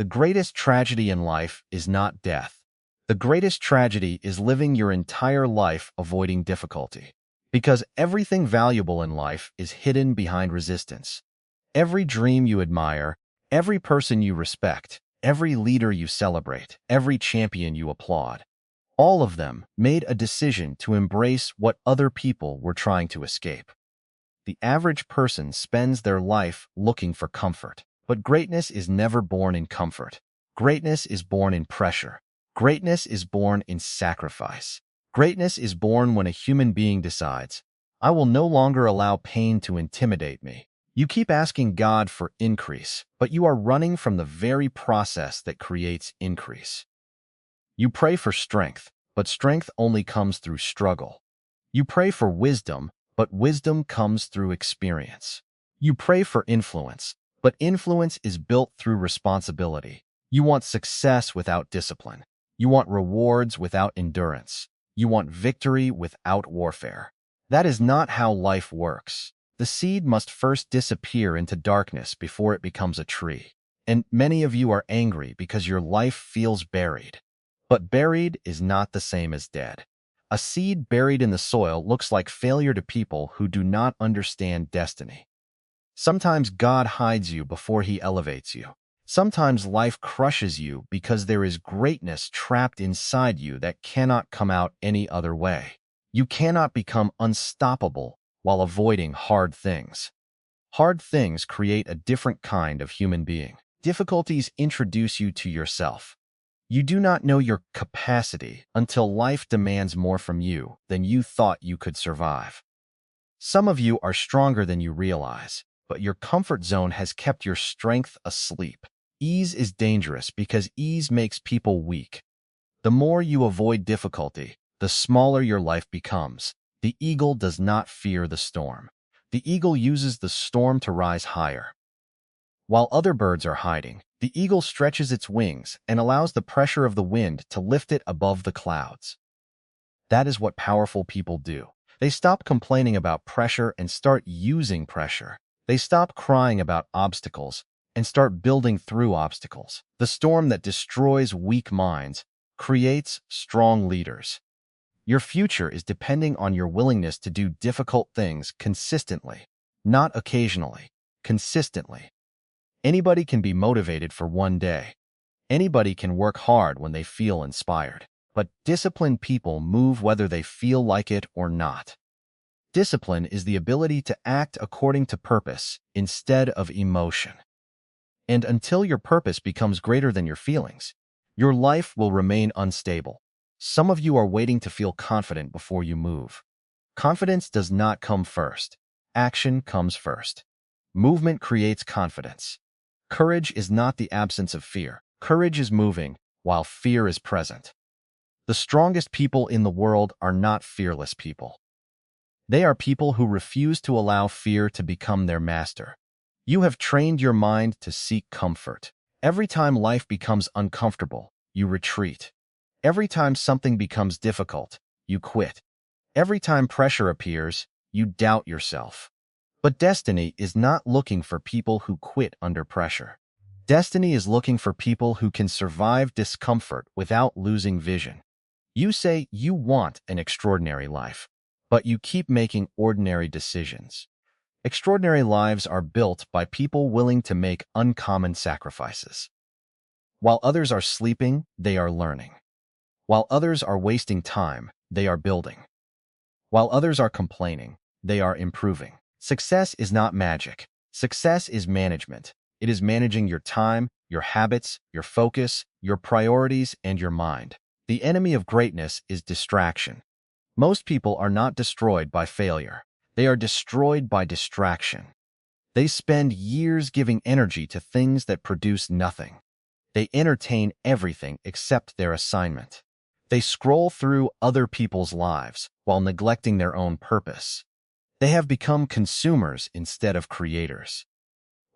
The greatest tragedy in life is not death. The greatest tragedy is living your entire life avoiding difficulty. Because everything valuable in life is hidden behind resistance. Every dream you admire, every person you respect, every leader you celebrate, every champion you applaud, all of them made a decision to embrace what other people were trying to escape. The average person spends their life looking for comfort, but greatness is never born in comfort. Greatness is born in pressure. Greatness is born in sacrifice. Greatness is born when a human being decides, I will no longer allow pain to intimidate me. You keep asking God for increase, but you are running from the very process that creates increase. You pray for strength, but strength only comes through struggle. You pray for wisdom, but wisdom comes through experience. You pray for influence, but influence is built through responsibility. You want success without discipline. You want rewards without endurance. You want victory without warfare. That is not how life works. The seed must first disappear into darkness before it becomes a tree. And many of you are angry because your life feels buried. But buried is not the same as dead. A seed buried in the soil looks like failure to people who do not understand destiny. Sometimes God hides you before He elevates you. Sometimes life crushes you because there is greatness trapped inside you that cannot come out any other way. You cannot become unstoppable while avoiding hard things. Hard things create a different kind of human being. Difficulties introduce you to yourself. You do not know your capacity until life demands more from you than you thought you could survive. Some of you are stronger than you realize, but your comfort zone has kept your strength asleep. Ease is dangerous because ease makes people weak. The more you avoid difficulty, the smaller your life becomes. The eagle does not fear the storm. The eagle uses the storm to rise higher. While other birds are hiding, the eagle stretches its wings and allows the pressure of the wind to lift it above the clouds. That is what powerful people do. They stop complaining about pressure and start using pressure. They stop crying about obstacles and start building through obstacles. The storm that destroys weak minds creates strong leaders. Your future is depending on your willingness to do difficult things consistently, not occasionally, consistently. Anybody can be motivated for one day. Anybody can work hard when they feel inspired. But disciplined people move whether they feel like it or not. Discipline is the ability to act according to purpose instead of emotion. And until your purpose becomes greater than your feelings, your life will remain unstable. Some of you are waiting to feel confident before you move. Confidence does not come first. Action comes first. Movement creates confidence. Courage is not the absence of fear. Courage is moving, while fear is present. The strongest people in the world are not fearless people. They are people who refuse to allow fear to become their master. You have trained your mind to seek comfort. Every time life becomes uncomfortable, you retreat. Every time something becomes difficult, you quit. Every time pressure appears, you doubt yourself. But destiny is not looking for people who quit under pressure. Destiny is looking for people who can survive discomfort without losing vision. You say you want an extraordinary life, but you keep making ordinary decisions. Extraordinary lives are built by people willing to make uncommon sacrifices. While others are sleeping, they are learning. While others are wasting time, they are building. While others are complaining, they are improving. Success is not magic. Success is management. It is managing your time, your habits, your focus, your priorities, and your mind. The enemy of greatness is distraction. Most people are not destroyed by failure. They are destroyed by distraction. They spend years giving energy to things that produce nothing. They entertain everything except their assignment. They scroll through other people's lives while neglecting their own purpose. They have become consumers instead of creators.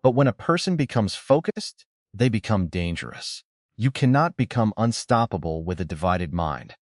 But when a person becomes focused, they become dangerous. You cannot become unstoppable with a divided mind.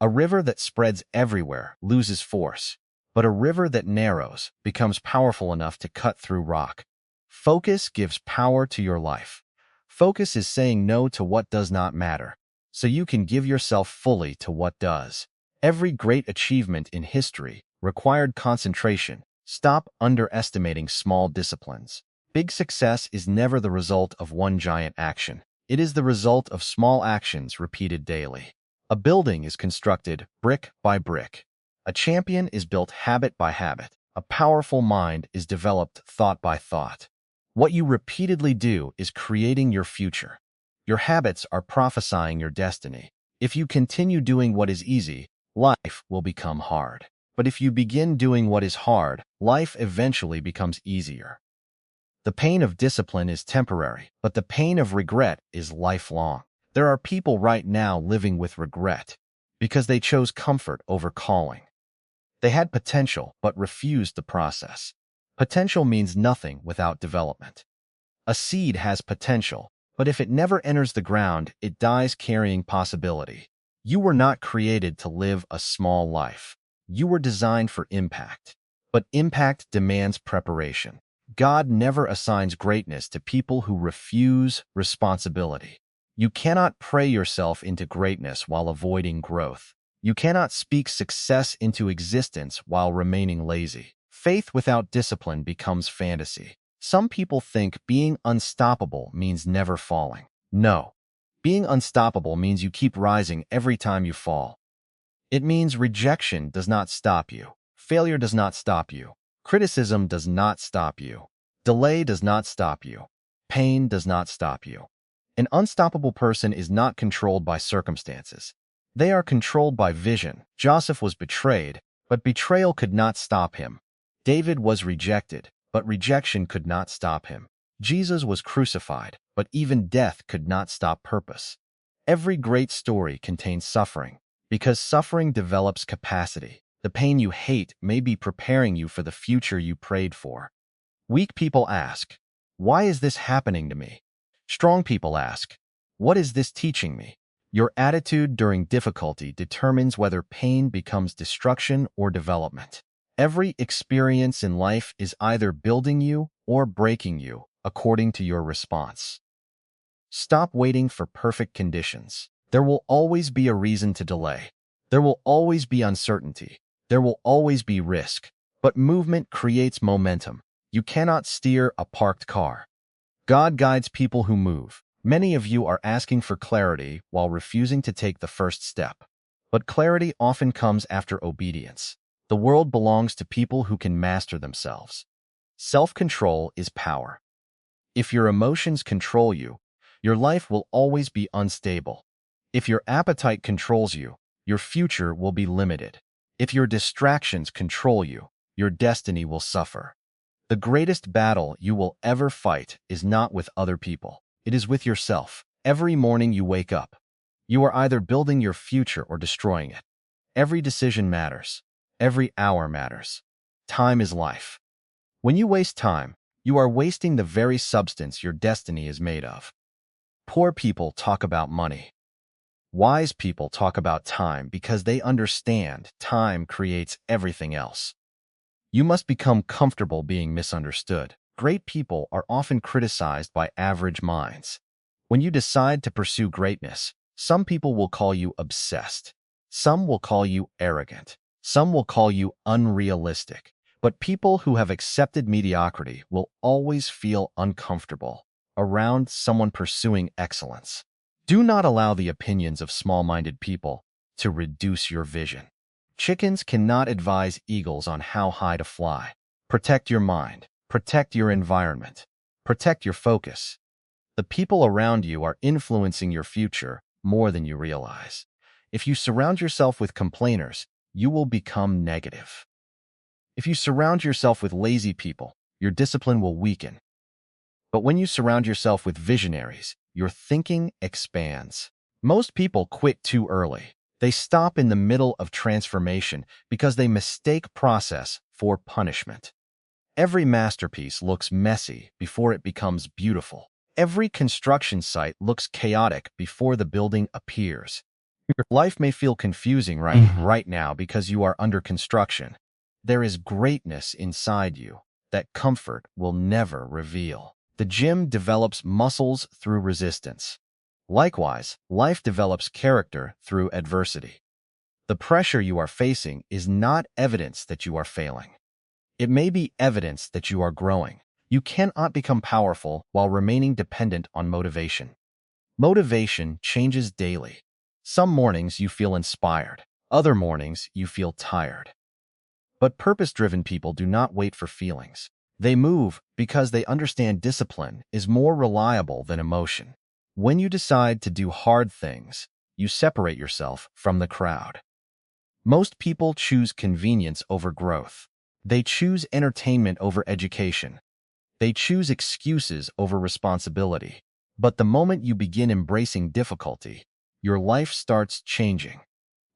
A river that spreads everywhere loses force, but a river that narrows becomes powerful enough to cut through rock. Focus gives power to your life. Focus is saying no to what does not matter, so you can give yourself fully to what does. Every great achievement in history required concentration. Stop underestimating small disciplines. Big success is never the result of one giant action. It is the result of small actions repeated daily. A building is constructed brick by brick. A champion is built habit by habit. A powerful mind is developed thought by thought. What you repeatedly do is creating your future. Your habits are prophesying your destiny. If you continue doing what is easy, life will become hard. But if you begin doing what is hard, life eventually becomes easier. The pain of discipline is temporary, but the pain of regret is lifelong. There are people right now living with regret because they chose comfort over calling. They had potential but refused the process. Potential means nothing without development. A seed has potential, but if it never enters the ground, it dies carrying possibility. You were not created to live a small life. You were designed for impact. But impact demands preparation. God never assigns greatness to people who refuse responsibility. You cannot pray yourself into greatness while avoiding growth. You cannot speak success into existence while remaining lazy. Faith without discipline becomes fantasy. Some people think being unstoppable means never falling. No. Being unstoppable means you keep rising every time you fall. It means rejection does not stop you. Failure does not stop you. Criticism does not stop you. Delay does not stop you. Pain does not stop you. An unstoppable person is not controlled by circumstances. They are controlled by vision. Joseph was betrayed, but betrayal could not stop him. David was rejected, but rejection could not stop him. Jesus was crucified, but even death could not stop purpose. Every great story contains suffering, because suffering develops capacity. The pain you hate may be preparing you for the future you prayed for. Weak people ask, "Why is this happening to me?" Strong people ask, "What is this teaching me?" Your attitude during difficulty determines whether pain becomes destruction or development. Every experience in life is either building you or breaking you, according to your response. Stop waiting for perfect conditions. There will always be a reason to delay. There will always be uncertainty. There will always be risk. But movement creates momentum. You cannot steer a parked car. God guides people who move. Many of you are asking for clarity while refusing to take the first step. But clarity often comes after obedience. The world belongs to people who can master themselves. Self-control is power. If your emotions control you, your life will always be unstable. If your appetite controls you, your future will be limited. If your distractions control you, your destiny will suffer. The greatest battle you will ever fight is not with other people. It is with yourself. Every morning you wake up, you are either building your future or destroying it. Every decision matters. Every hour matters. Time is life. When you waste time, you are wasting the very substance your destiny is made of. Poor people talk about money. Wise people talk about time because they understand time creates everything else. You must become comfortable being misunderstood. Great people are often criticized by average minds. When you decide to pursue greatness, some people will call you obsessed. Some will call you arrogant. Some will call you unrealistic. But people who have accepted mediocrity will always feel uncomfortable around someone pursuing excellence. Do not allow the opinions of small-minded people to reduce your vision. Chickens cannot advise eagles on how high to fly. Protect your mind. Protect your environment. Protect your focus. The people around you are influencing your future more than you realize. If you surround yourself with complainers, you will become negative. If you surround yourself with lazy people, your discipline will weaken. But when you surround yourself with visionaries, your thinking expands. Most people quit too early. They stop in the middle of transformation because they mistake process for punishment. Every masterpiece looks messy before it becomes beautiful. Every construction site looks chaotic before the building appears. Your life may feel confusing right now because you are under construction. There is greatness inside you that comfort will never reveal. The gym develops muscles through resistance. Likewise, life develops character through adversity. The pressure you are facing is not evidence that you are failing. It may be evidence that you are growing. You cannot become powerful while remaining dependent on motivation. Motivation changes daily. Some mornings you feel inspired. Other mornings you feel tired. But purpose-driven people do not wait for feelings. They move because they understand discipline is more reliable than emotion. When you decide to do hard things, you separate yourself from the crowd. Most people choose convenience over growth. They choose entertainment over education. They choose excuses over responsibility. But the moment you begin embracing difficulty, your life starts changing.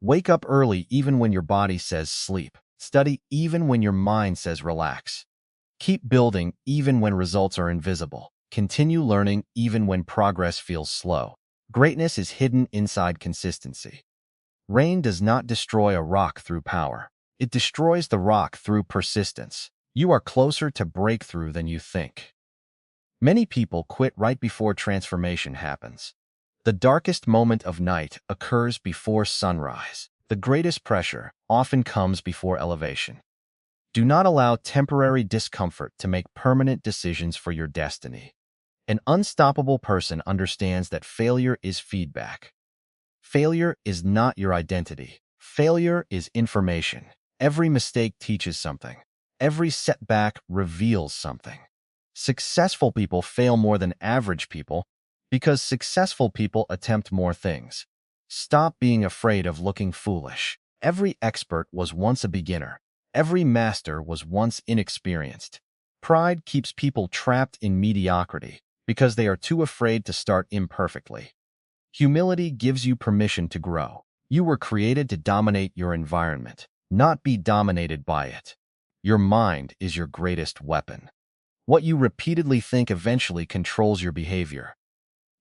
Wake up early even when your body says sleep. Study even when your mind says relax. Keep building even when results are invisible. Continue learning even when progress feels slow. Greatness is hidden inside consistency. Rain does not destroy a rock through power. It destroys the rock through persistence. You are closer to breakthrough than you think. Many people quit right before transformation happens. The darkest moment of night occurs before sunrise. The greatest pressure often comes before elevation. Do not allow temporary discomfort to make permanent decisions for your destiny. An unstoppable person understands that failure is feedback. Failure is not your identity. Failure is information. Every mistake teaches something. Every setback reveals something. Successful people fail more than average people because successful people attempt more things. Stop being afraid of looking foolish. Every expert was once a beginner. Every master was once inexperienced. Pride keeps people trapped in mediocrity because they are too afraid to start imperfectly. Humility gives you permission to grow. You were created to dominate your environment, not be dominated by it. Your mind is your greatest weapon. What you repeatedly think eventually controls your behavior.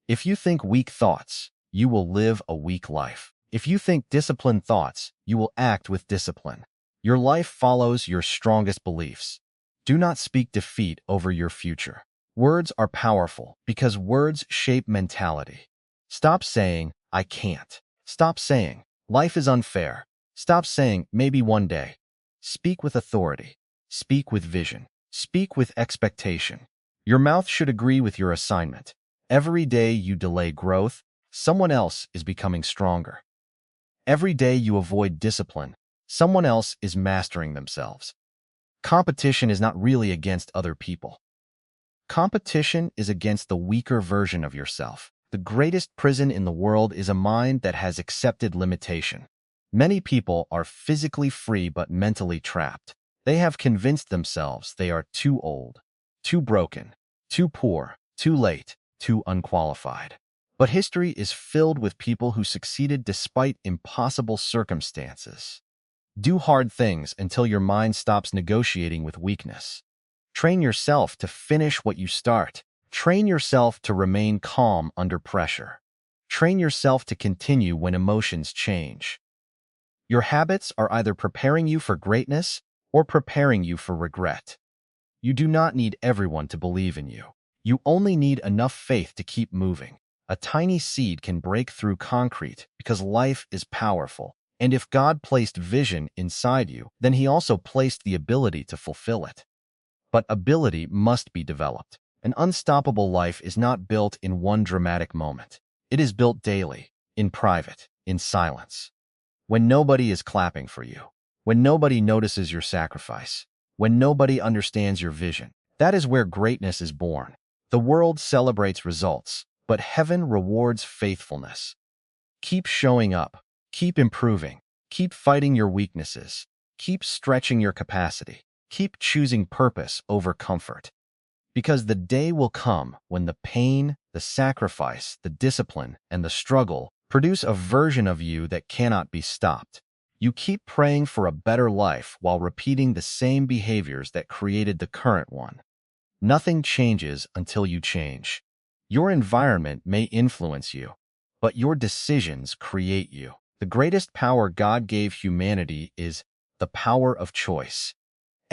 If you think weak thoughts, you will live a weak life. If you think disciplined thoughts, you will act with discipline. Your life follows your strongest beliefs. Do not speak defeat over your future. Words are powerful because words shape mentality. Stop saying, I can't. Stop saying, life is unfair. Stop saying, maybe one day. Speak with authority. Speak with vision. Speak with expectation. Your mouth should agree with your assignment. Every day you delay growth, someone else is becoming stronger. Every day you avoid discipline, someone else is mastering themselves. Competition is not really against other people. Competition is against the weaker version of yourself. The greatest prison in the world is a mind that has accepted limitation. Many people are physically free but mentally trapped. They have convinced themselves they are too old, too broken, too poor, too late, too unqualified. But history is filled with people who succeeded despite impossible circumstances. Do hard things until your mind stops negotiating with weakness. Train yourself to finish what you start. Train yourself to remain calm under pressure. Train yourself to continue when emotions change. Your habits are either preparing you for greatness or preparing you for regret. You do not need everyone to believe in you. You only need enough faith to keep moving. A tiny seed can break through concrete because life is powerful. And if God placed vision inside you, then He also placed the ability to fulfill it. But ability must be developed. An unstoppable life is not built in one dramatic moment. It is built daily, in private, in silence. When nobody is clapping for you, when nobody notices your sacrifice, when nobody understands your vision, that is where greatness is born. The world celebrates results, but heaven rewards faithfulness. Keep showing up, keep improving, keep fighting your weaknesses, keep stretching your capacity, keep choosing purpose over comfort. Because the day will come when the pain, the sacrifice, the discipline, and the struggle produce a version of you that cannot be stopped. You keep praying for a better life while repeating the same behaviors that created the current one. Nothing changes until you change. Your environment may influence you, but your decisions create you. The greatest power God gave humanity is the power of choice.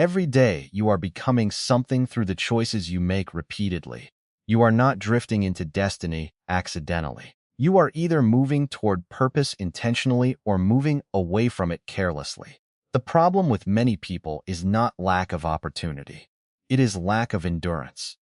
Every day, you are becoming something through the choices you make repeatedly. You are not drifting into destiny accidentally. You are either moving toward purpose intentionally or moving away from it carelessly. The problem with many people is not lack of opportunity. It is lack of endurance.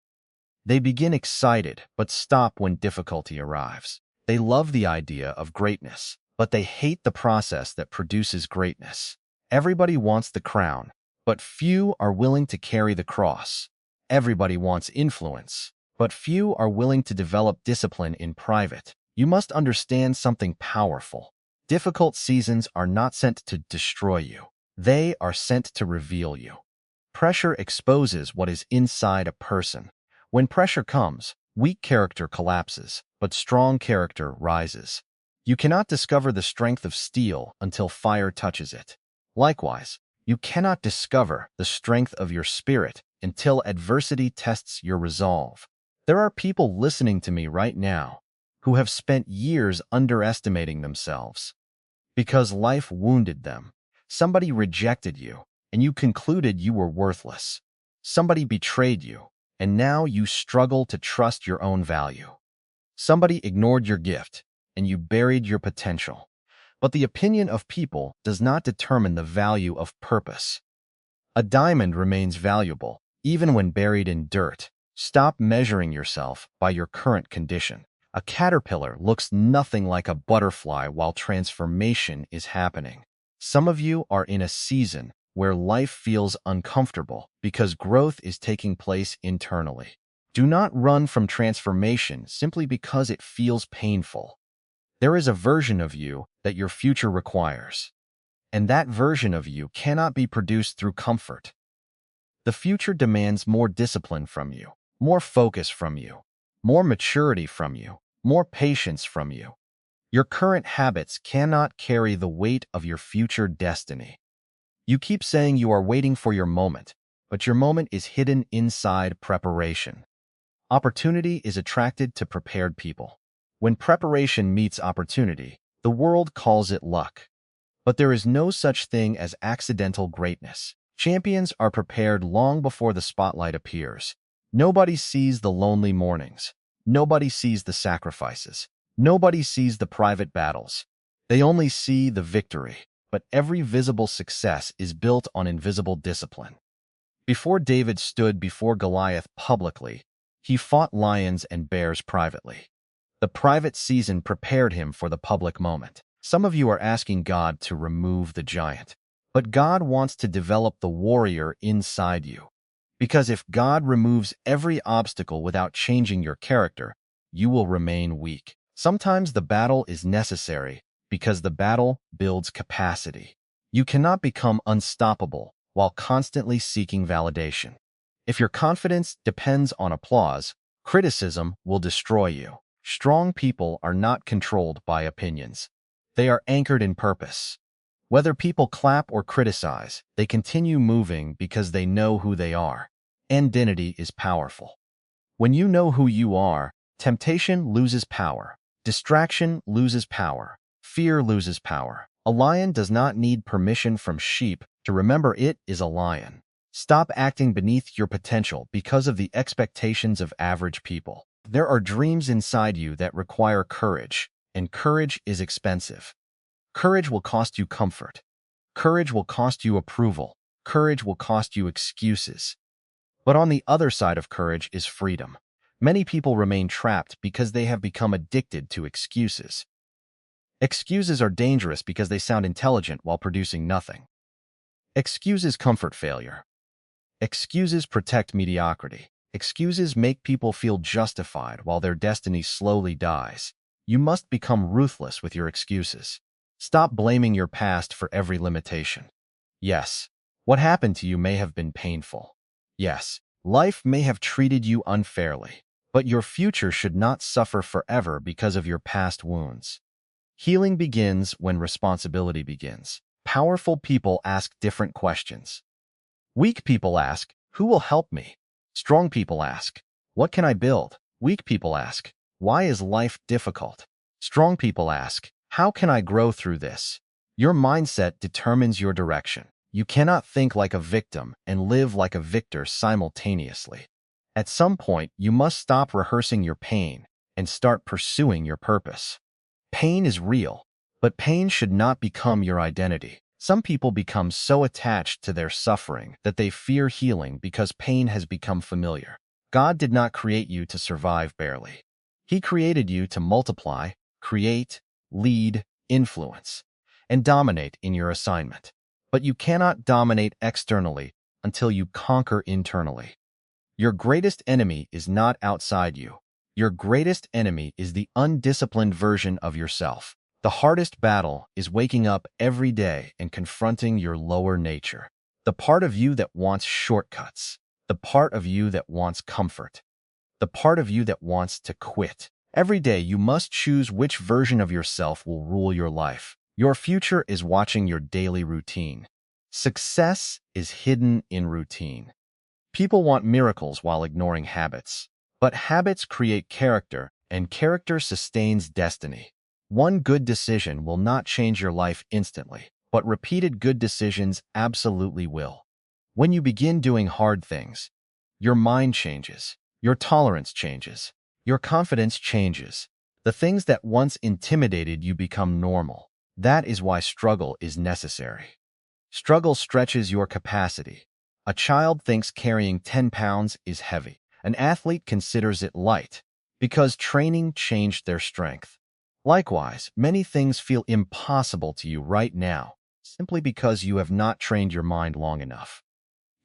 They begin excited but stop when difficulty arrives. They love the idea of greatness, but they hate the process that produces greatness. Everybody wants the crown, but few are willing to carry the cross. Everybody wants influence, but few are willing to develop discipline in private. You must understand something powerful. Difficult seasons are not sent to destroy you. They are sent to reveal you. Pressure exposes what is inside a person. When pressure comes, weak character collapses, but strong character rises. You cannot discover the strength of steel until fire touches it. Likewise, you cannot discover the strength of your spirit until adversity tests your resolve. There are people listening to me right now who have spent years underestimating themselves because life wounded them. Somebody rejected you, and you concluded you were worthless. Somebody betrayed you, and now you struggle to trust your own value. Somebody ignored your gift, and you buried your potential. But the opinion of people does not determine the value of purpose. A diamond remains valuable, even when buried in dirt. Stop measuring yourself by your current condition. A caterpillar looks nothing like a butterfly while transformation is happening. Some of you are in a season where life feels uncomfortable because growth is taking place internally. Do not run from transformation simply because it feels painful. There is a version of you that your future requires, and that version of you cannot be produced through comfort. The future demands more discipline from you, more focus from you, more maturity from you, more patience from you. Your current habits cannot carry the weight of your future destiny. You keep saying you are waiting for your moment, but your moment is hidden inside preparation. Opportunity is attracted to prepared people. When preparation meets opportunity, the world calls it luck. But there is no such thing as accidental greatness. Champions are prepared long before the spotlight appears. Nobody sees the lonely mornings. Nobody sees the sacrifices. Nobody sees the private battles. They only see the victory. But every visible success is built on invisible discipline. Before David stood before Goliath publicly, he fought lions and bears privately. The private season prepared him for the public moment. Some of you are asking God to remove the giant, but God wants to develop the warrior inside you. Because if God removes every obstacle without changing your character, you will remain weak. Sometimes the battle is necessary because the battle builds capacity. You cannot become unstoppable while constantly seeking validation. If your confidence depends on applause, criticism will destroy you. Strong people are not controlled by opinions. They are anchored in purpose. Whether people clap or criticize, they continue moving because they know who they are. Identity is powerful. When you know who you are, temptation loses power. Distraction loses power. Fear loses power. A lion does not need permission from sheep to remember it is a lion. Stop acting beneath your potential because of the expectations of average people. There are dreams inside you that require courage, and courage is expensive. Courage will cost you comfort. Courage will cost you approval. Courage will cost you excuses. But on the other side of courage is freedom. Many people remain trapped because they have become addicted to excuses. Excuses are dangerous because they sound intelligent while producing nothing. Excuses comfort failure. Excuses protect mediocrity. Excuses make people feel justified while their destiny slowly dies. You must become ruthless with your excuses. Stop blaming your past for every limitation. Yes, what happened to you may have been painful. Yes, life may have treated you unfairly, but your future should not suffer forever because of your past wounds. Healing begins when responsibility begins. Powerful people ask different questions. Weak people ask, who will help me? Strong people ask, what can I build? Weak people ask, why is life difficult? Strong people ask, how can I grow through this? Your mindset determines your direction. You cannot think like a victim and live like a victor simultaneously. At some point, you must stop rehearsing your pain and start pursuing your purpose. Pain is real, but pain should not become your identity. Some people become so attached to their suffering that they fear healing because pain has become familiar. God did not create you to survive barely. He created you to multiply, create, lead, influence, and dominate in your assignment. But you cannot dominate externally until you conquer internally. Your greatest enemy is not outside you. Your greatest enemy is the undisciplined version of yourself. The hardest battle is waking up every day and confronting your lower nature. The part of you that wants shortcuts. The part of you that wants comfort. The part of you that wants to quit. Every day you must choose which version of yourself will rule your life. Your future is watching your daily routine. Success is hidden in routine. People want miracles while ignoring habits. But habits create character, and character sustains destiny. One good decision will not change your life instantly, but repeated good decisions absolutely will. When you begin doing hard things, your mind changes, your tolerance changes, your confidence changes. The things that once intimidated you become normal. That is why struggle is necessary. Struggle stretches your capacity. A child thinks carrying 10 pounds is heavy. An athlete considers it light because training changed their strength. Likewise, many things feel impossible to you right now simply because you have not trained your mind long enough.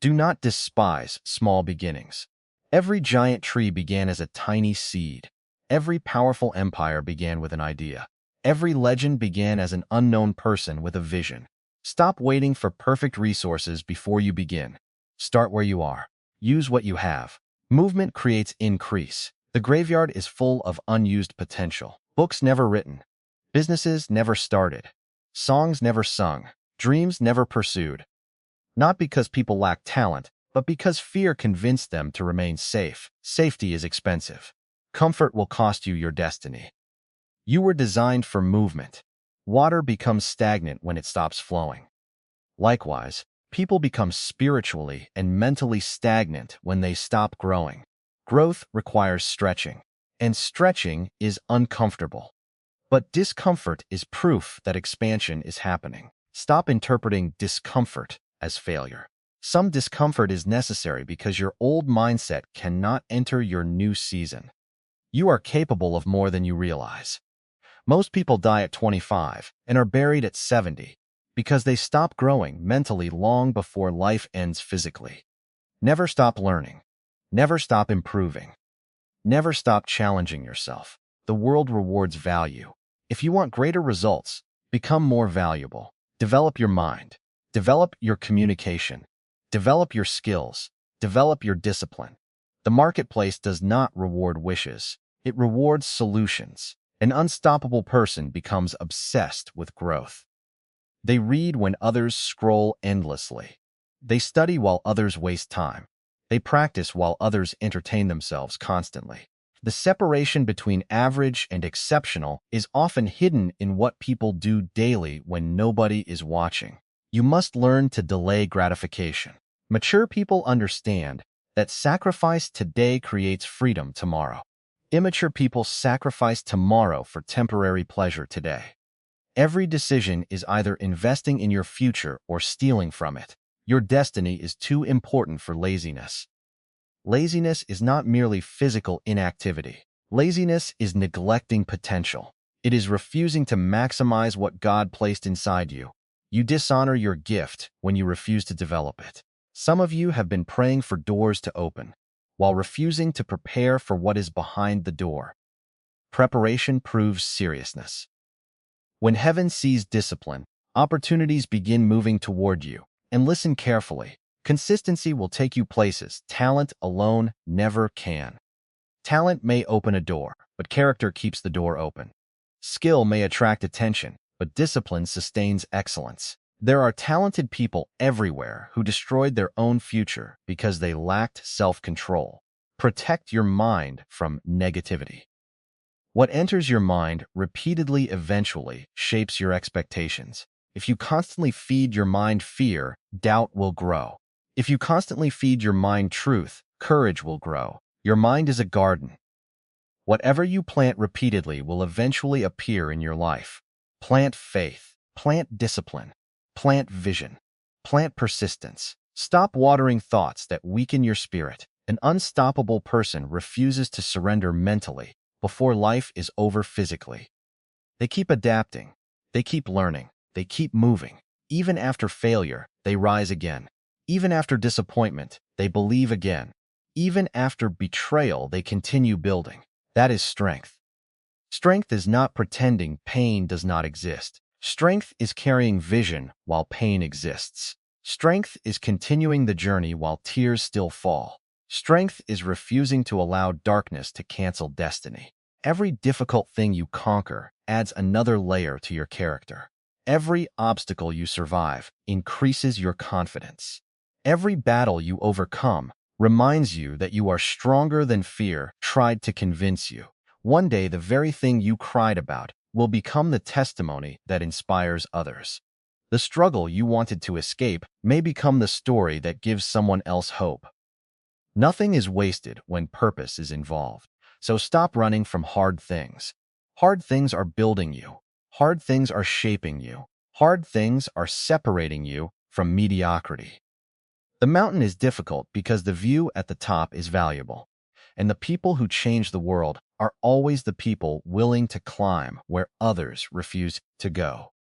Do not despise small beginnings. Every giant tree began as a tiny seed. Every powerful empire began with an idea. Every legend began as an unknown person with a vision. Stop waiting for perfect resources before you begin. Start where you are. Use what you have. Movement creates increase. The graveyard is full of unused potential. Books never written. Businesses never started. Songs never sung. Dreams never pursued. Not because people lack talent, but because fear convinced them to remain safe. Safety is expensive. Comfort will cost you your destiny. You were designed for movement. Water becomes stagnant when it stops flowing. Likewise, people become spiritually and mentally stagnant when they stop growing. Growth requires stretching, and stretching is uncomfortable. But discomfort is proof that expansion is happening. Stop interpreting discomfort as failure. Some discomfort is necessary because your old mindset cannot enter your new season. You are capable of more than you realize. Most people die at 25 and are buried at 70 because they stop growing mentally long before life ends physically. Never stop learning. Never stop improving. Never stop challenging yourself. The world rewards value. If you want greater results, become more valuable. Develop your mind. Develop your communication. Develop your skills. Develop your discipline. The marketplace does not reward wishes. It rewards solutions. An unstoppable person becomes obsessed with growth. They read when others scroll endlessly. They study while others waste time. They practice while others entertain themselves constantly. The separation between average and exceptional is often hidden in what people do daily when nobody is watching. You must learn to delay gratification. Mature people understand that sacrifice today creates freedom tomorrow. Immature people sacrifice tomorrow for temporary pleasure today. Every decision is either investing in your future or stealing from it. Your destiny is too important for laziness. Laziness is not merely physical inactivity. Laziness is neglecting potential. It is refusing to maximize what God placed inside you. You dishonor your gift when you refuse to develop it. Some of you have been praying for doors to open, while refusing to prepare for what is behind the door. Preparation proves seriousness. When heaven sees discipline, opportunities begin moving toward you. And listen carefully. Consistency will take you places talent alone never can. Talent may open a door, but character keeps the door open. Skill may attract attention, but discipline sustains excellence. There are talented people everywhere who destroyed their own future because they lacked self-control. Protect your mind from negativity. What enters your mind repeatedly eventually shapes your expectations. If you constantly feed your mind fear, doubt will grow. If you constantly feed your mind truth, courage will grow. Your mind is a garden. Whatever you plant repeatedly will eventually appear in your life. Plant faith, plant discipline, plant vision, plant persistence. Stop watering thoughts that weaken your spirit. An unstoppable person refuses to surrender mentally before life is over physically. They keep adapting. They keep learning. They keep moving. Even after failure, they rise again. Even after disappointment, they believe again. Even after betrayal, they continue building. That is strength. Strength is not pretending pain does not exist. Strength is carrying vision while pain exists. Strength is continuing the journey while tears still fall. Strength is refusing to allow darkness to cancel destiny. Every difficult thing you conquer adds another layer to your character. Every obstacle you survive increases your confidence. Every battle you overcome reminds you that you are stronger than fear tried to convince you. One day, the very thing you cried about will become the testimony that inspires others. The struggle you wanted to escape may become the story that gives someone else hope. Nothing is wasted when purpose is involved. So stop running from hard things. Hard things are building you. Hard things are shaping you. Hard things are separating you from mediocrity. The mountain is difficult because the view at the top is valuable. And the people who change the world are always the people willing to climb where others refuse to go.